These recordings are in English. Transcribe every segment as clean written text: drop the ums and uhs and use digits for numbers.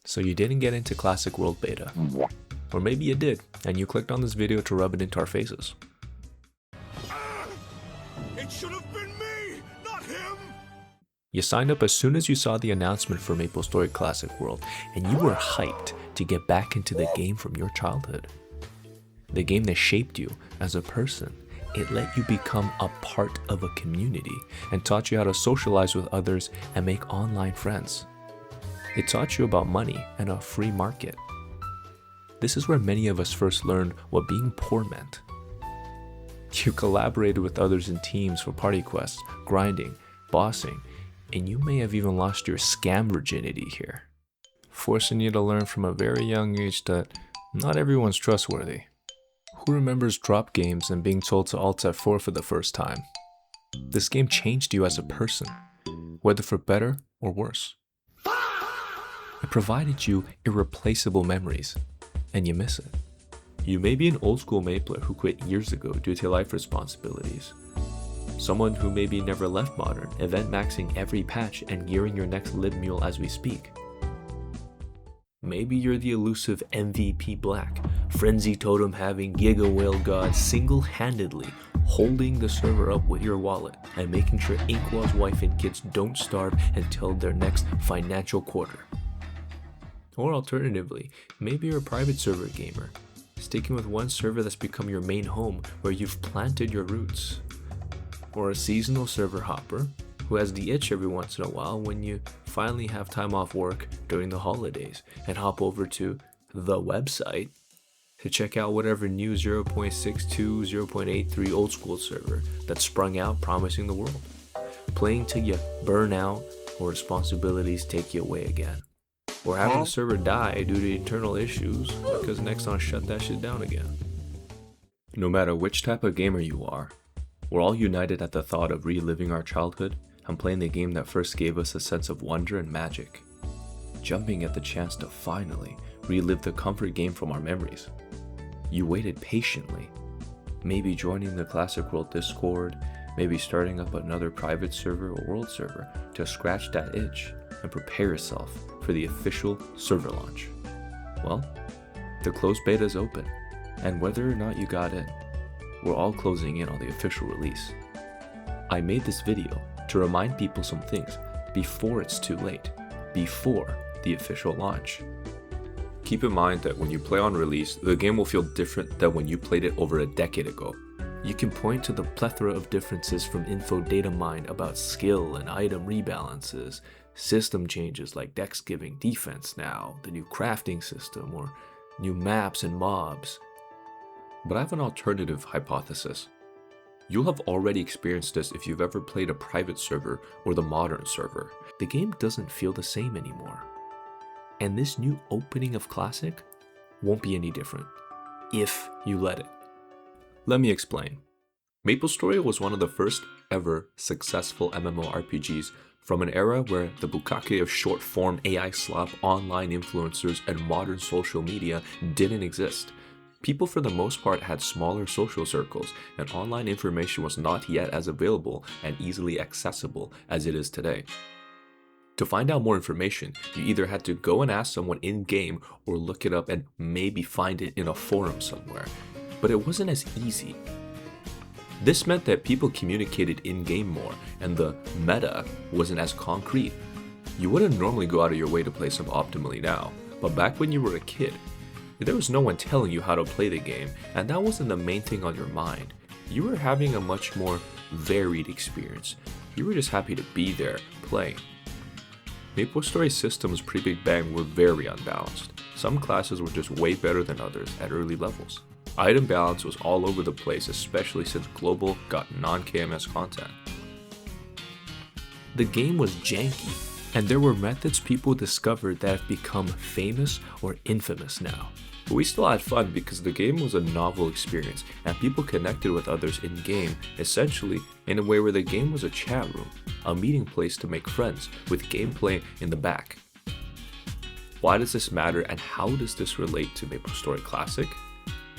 So you didn't get into Classic World Beta. Or maybe you did, and you clicked on this video to rub it into our faces. It should have been me, not him! You signed up as soon as you saw the announcement for Maplestory Classic World, and you were hyped to get back into the game from your childhood. The game that shaped you as a person. It let you become a part of a community and taught you how to socialize with others and make online friends. It taught you about money and a free market. This is where many of us first learned what being poor meant. You collaborated with others in teams for party quests, grinding, bossing, and you may have even lost your scam virginity here, forcing you to learn from a very young age that not everyone's trustworthy. Who remembers drop games and being told to alt F4 for the first time? This game changed you as a person, whether for better or worse. It provided you irreplaceable memories, and you miss it. You may be an old school Mapler who quit years ago due to life responsibilities. Someone who maybe never left Modern, event maxing every patch and gearing your next lib mule as we speak. Maybe you're the elusive MVP Black, Frenzy Totem having Giga Whale God single-handedly holding the server up with your wallet and making sure Inkwell's wife and kids don't starve until their next financial quarter. Or alternatively, maybe you're a private server gamer, sticking with one server that's become your main home where you've planted your roots. Or a seasonal server hopper who has the itch every once in a while when you finally have time off work during the holidays and hop over to the website to check out whatever new 0.62, 0.83 old school server that sprung out promising the world, playing till you burn out or responsibilities take you away again, or having the server die due to internal issues because Nexon shut that shit down again. No matter which type of gamer you are, we're all united at the thought of reliving our childhood and playing the game that first gave us a sense of wonder and magic, jumping at the chance to finally relive the comfort game from our memories. You waited patiently, maybe joining the Classic World Discord, maybe starting up another private server or world server to scratch that itch and prepare yourself for the official server launch. Well, the closed beta is open, and whether or not you got in, we're all closing in on the official release. I made this video to remind people some things before it's too late, before the official launch. Keep in mind that when you play on release, the game will feel different than when you played it over a decade ago. You can point to the plethora of differences from info data mined about skill and item rebalances, system changes like dex giving defense now, the new crafting system, or new maps and mobs. But I have an alternative hypothesis. You'll have already experienced this if you've ever played a private server or the modern server. The game doesn't feel the same anymore. And this new opening of Classic won't be any different, if you let it. Let me explain. Maplestory was one of the first ever successful MMORPGs from an era where the bukkake of short-form AI slop, online influencers, and modern social media didn't exist. People for the most part had smaller social circles, and online information was not yet as available and easily accessible as it is today. To find out more information, you either had to go and ask someone in-game or look it up and maybe find it in a forum somewhere. But it wasn't as easy. This meant that people communicated in-game more, and the meta wasn't as concrete. You wouldn't normally go out of your way to play some optimally now, but back when you were a kid, there was no one telling you how to play the game, and that wasn't the main thing on your mind. You were having a much more varied experience. You were just happy to be there, playing. Maplestory's systems pre-Big Bang were very unbalanced. Some classes were just way better than others at early levels. Item balance was all over the place, especially since Global got non-KMS content. The game was janky, and there were methods people discovered that have become famous or infamous now. But we still had fun because the game was a novel experience, and people connected with others in-game, essentially in a way where the game was a chat room, a meeting place to make friends, with gameplay in the back. Why does this matter, and how does this relate to Maplestory Classic?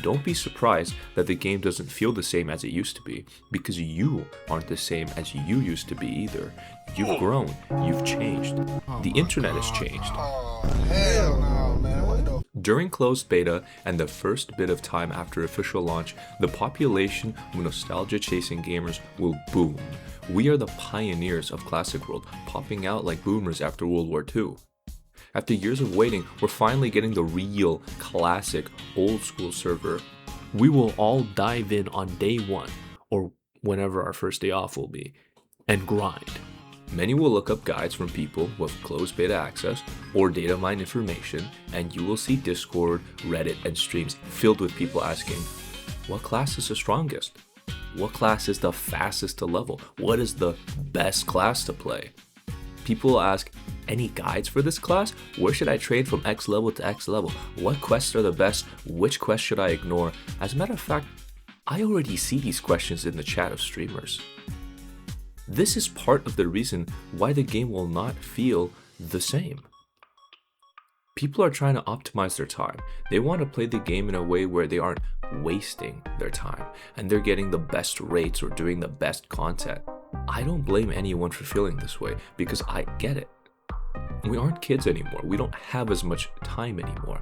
Don't be surprised that the game doesn't feel the same as it used to be, because you aren't the same as you used to be either. You've grown, you've changed. The internet has changed. Oh, hell no. During closed beta and the first bit of time after official launch, the population of nostalgia-chasing gamers will boom. We are the pioneers of Classic World, popping out like boomers after World War II. After years of waiting, we're finally getting the real, classic, old-school server. We will all dive in on day one, or whenever our first day off will be, and grind. Many will look up guides from people with closed beta access or data mine information, and you will see Discord, Reddit, and streams filled with people asking, what class is the strongest? What class is the fastest to level? What is the best class to play? People will ask, any guides for this class? Where should I trade from X level to X level? What quests are the best? Which quests should I ignore? As a matter of fact, I already see these questions in the chat of streamers. This is part of the reason why the game will not feel the same. People are trying to optimize their time. They want to play the game in a way where they aren't wasting their time and they're getting the best rates or doing the best content. I don't blame anyone for feeling this way because I get it. We aren't kids anymore. We don't have as much time anymore.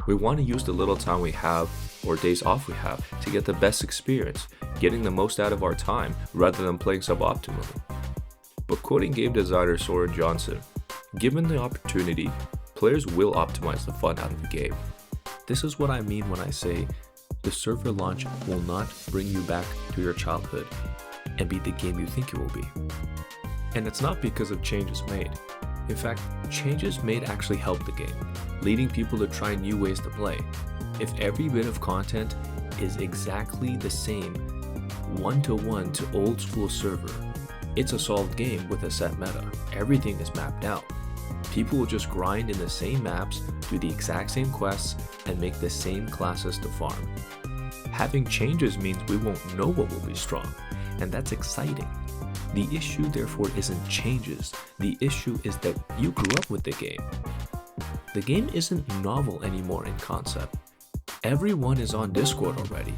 We want to use the little time we have or days off we have to get the best experience, getting the most out of our time rather than playing suboptimally. But quoting game designer Soren Johnson, given the opportunity, players will optimize the fun out of the game. This is what I mean when I say the server launch will not bring you back to your childhood and be the game you think it will be. And it's not because of changes made. In fact, changes made actually help the game, leading people to try new ways to play. If every bit of content is exactly the same, one-to-one to old school server, it's a solved game with a set meta. Everything is mapped out. People will just grind in the same maps, do the exact same quests, and make the same classes to farm. Having changes means we won't know what will be strong, and that's exciting. The issue, therefore, isn't changes. The issue is that you grew up with the game. The game isn't novel anymore in concept. Everyone is on Discord already.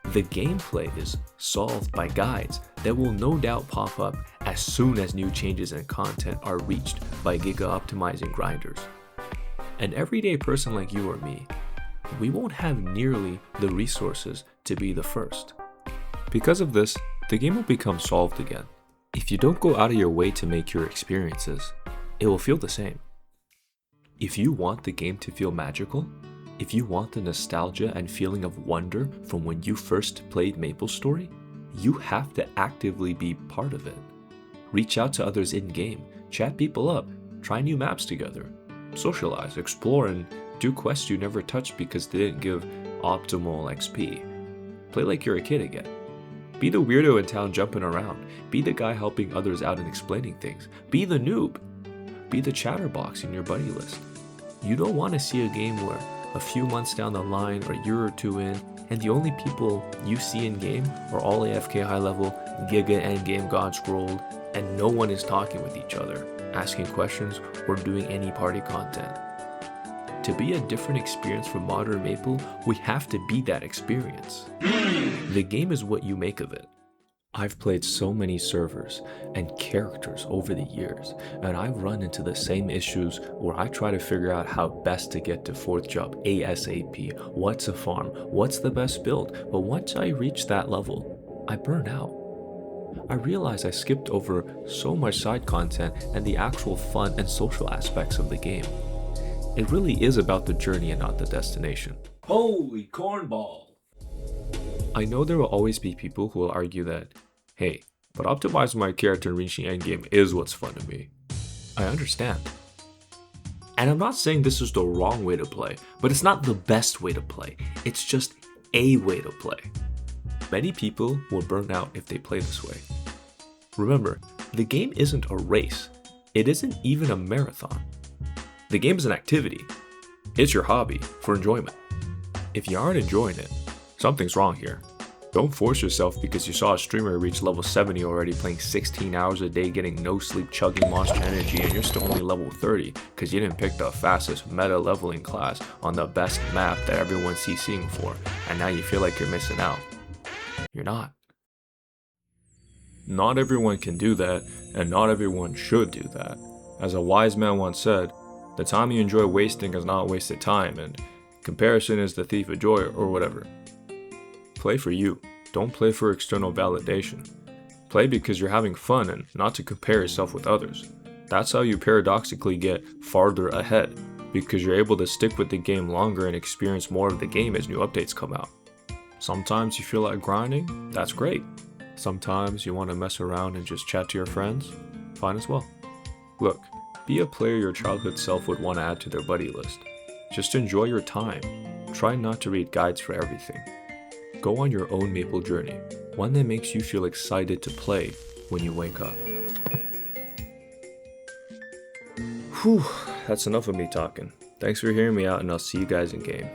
The gameplay is solved by guides that will no doubt pop up as soon as new changes and content are reached by giga-optimizing grinders. An everyday person like you or me, we won't have nearly the resources to be the first. Because of this, the game will become solved again. If you don't go out of your way to make your experiences, it will feel the same. If you want the game to feel magical, if you want the nostalgia and feeling of wonder from when you first played Maplestory, you have to actively be part of it. Reach out to others in-game, chat people up, try new maps together, socialize, explore, and do quests you never touched because they didn't give optimal XP. Play like you're a kid again. Be the weirdo in town jumping around. Be the guy helping others out and explaining things. Be the noob. Be the chatterbox in your buddy list. You don't want to see a game where a few months down the line or a year or two in, and the only people you see in game are all AFK high level, Giga endgame god scrolled, and no one is talking with each other, asking questions, or doing any party content. To be a different experience for modern Maple, we have to be that experience. The game is what you make of it. I've played so many servers and characters over the years, and I've run into the same issues where I try to figure out how best to get to 4th job ASAP, what's a farm, what's the best build, but once I reach that level, I burn out. I realize I skipped over so much side content and the actual fun and social aspects of the game. It really is about the journey and not the destination. Holy cornball! I know there will always be people who will argue that, hey, but optimizing my character and reaching endgame is what's fun to me. I understand. And I'm not saying this is the wrong way to play, but it's not the best way to play. It's just a way to play. Many people will burn out if they play this way. Remember, the game isn't a race. It isn't even a marathon. The game is an activity. It's your hobby for enjoyment. If you aren't enjoying it, something's wrong here. Don't force yourself because you saw a streamer reach level 70 already playing 16 hours a day getting no sleep chugging monster energy and you're still only level 30 because you didn't pick the fastest meta leveling class on the best map that everyone's CCing for and now you feel like you're missing out. You're not. Not everyone can do that and not everyone should do that. As a wise man once said, The time you enjoy wasting is not wasted time, and comparison is the thief of joy, or whatever. Play for you. Don't play for external validation. Play because you're having fun and not to compare yourself with others. That's how you paradoxically get farther ahead, because you're able to stick with the game longer and experience more of the game as new updates come out. Sometimes you feel like grinding, that's great. Sometimes you want to mess around and just chat to your friends, fine as well. Look, be a player your childhood self would want to add to their buddy list. Just enjoy your time. Try not to read guides for everything. Go on your own Maple journey, one that makes you feel excited to play when you wake up. Whew, that's enough of me talking. Thanks for hearing me out, and I'll see you guys in game.